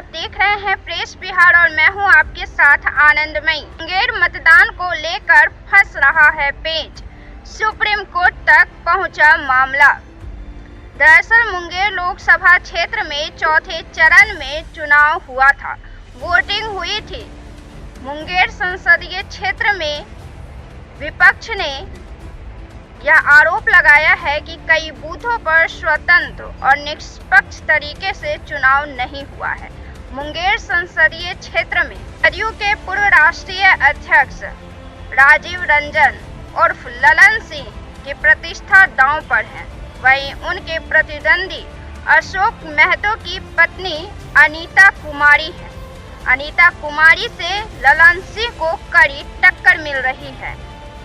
आप देख रहे हैं प्रेस बिहार और मैं हूं आपके साथ आनंदमयी। मुंगेर मतदान को लेकर फंस रहा है पेंच, सुप्रीम कोर्ट तक पहुंचा मामला। दरअसल मुंगेर लोकसभा क्षेत्र में चौथे चरण में चुनाव हुआ था, वोटिंग हुई थी। मुंगेर संसदीय क्षेत्र में विपक्ष ने यह आरोप लगाया है कि कई बूथों पर स्वतंत्र और निष्पक्ष तरीके से चुनाव नहीं हुआ है। मुंगेर संसदीय क्षेत्र में जदयू के पूर्व राष्ट्रीय अध्यक्ष राजीव रंजन उर्फ ललन सिंह की प्रतिष्ठा दांव पर है। वहीं उनके प्रतिद्वंदी अशोक महतो की पत्नी अनीता कुमारी है। अनीता कुमारी से ललन सिंह को कड़ी टक्कर मिल रही है।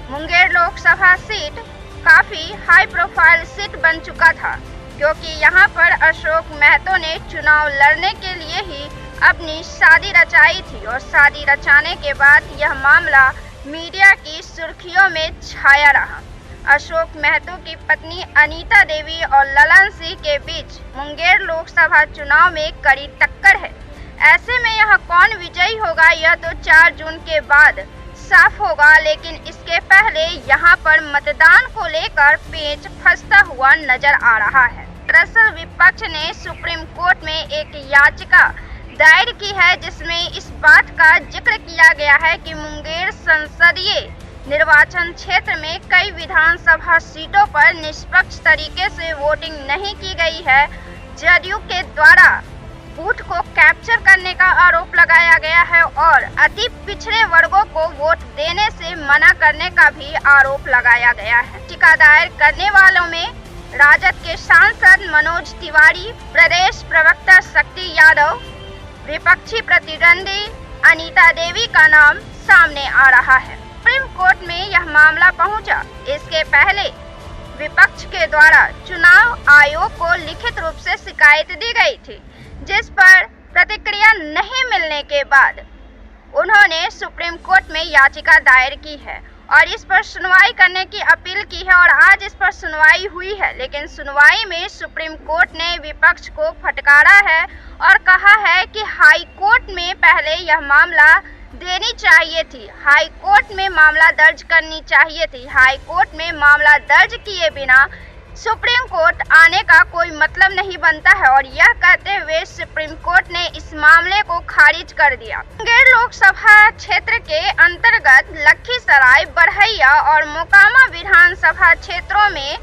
मुंगेर लोकसभा सीट काफी हाई प्रोफाइल सीट बन चुका था, क्योंकि यहां पर अशोक महतो ने चुनाव लड़ने के लिए ही अपनी शादी रचाई थी और शादी रचाने के बाद यह मामला मीडिया की सुर्खियों में छाया रहा। अशोक महतो की पत्नी अनीता देवी और ललन सिंह के बीच मुंगेर लोकसभा चुनाव में कड़ी टक्कर है। ऐसे में यह कौन विजयी होगा यह तो 4 जून के बाद साफ होगा, लेकिन इसके पहले यहां पर मतदान को लेकर पेंच फंसता हुआ नजर आ रहा है। दरअसल विपक्ष ने सुप्रीम कोर्ट में एक याचिका दायर की है, जिसमें इस बात का जिक्र किया गया है कि मुंगेर संसदीय निर्वाचन क्षेत्र में कई विधानसभा सीटों पर निष्पक्ष तरीके से वोटिंग नहीं की गई है। जदयू के द्वारा बूथ को कैप्चर करने का आरोप लगाया गया है और अति पिछड़े वर्गों को वोट देने से मना करने का भी आरोप लगाया गया है। याचिका दायर करने वालों में राजद के सांसद मनोज तिवारी, प्रदेश प्रवक्ता शक्ति यादव, विपक्षी प्रतिद्वंदी अनीता देवी का नाम सामने आ रहा है। सुप्रीम कोर्ट में यह मामला पहुंचा। इसके पहले विपक्ष के द्वारा चुनाव आयोग को लिखित रूप से शिकायत दी गई थी, जिस पर प्रतिक्रिया नहीं मिलने के बाद उन्होंने सुप्रीम कोर्ट में याचिका दायर की है और इस पर सुनवाई करने की अपील की है और आज इस पर सुनवाई हुई है। लेकिन सुनवाई में सुप्रीम कोर्ट ने विपक्ष को फटकारा है और कहा है कि हाई कोर्ट में पहले यह मामला देनी चाहिए थी, हाई कोर्ट में मामला दर्ज करनी चाहिए थी। हाई कोर्ट में मामला दर्ज किए बिना सुप्रीम कोर्ट आने का कोई मतलब नहीं बनता है और यह कहते हुए सुप्रीम कोर्ट ने इस मामले को खारिज कर दिया। मुंगेर लोकसभा क्षेत्र के अंतर्गत लखीसराय, बड़हैया और मोकामा विधानसभा क्षेत्रों में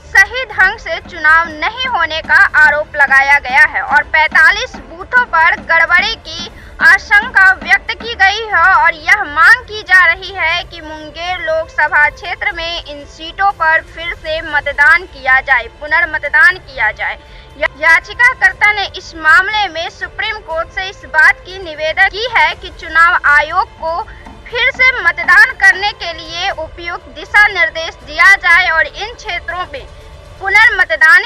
सही ढंग से चुनाव नहीं होने का आरोप लगाया गया है और 45 बूथों पर गड़बड़ी की आशंका व्यक्त की गई है और यह मांग की जा रही है कि मुंगेर लोकसभा क्षेत्र में इन सीटों पर फिर से मतदान किया जाए, पुनर्मतदान किया जाए। याचिकाकर्ता ने इस मामले में सुप्रीम कोर्ट से इस बात की निवेदन की है कि चुनाव आयोग को फिर से मतदान करने के लिए उपयुक्त दिशा निर्देश दिया जाए और इन क्षेत्रों में पुनर्मतदान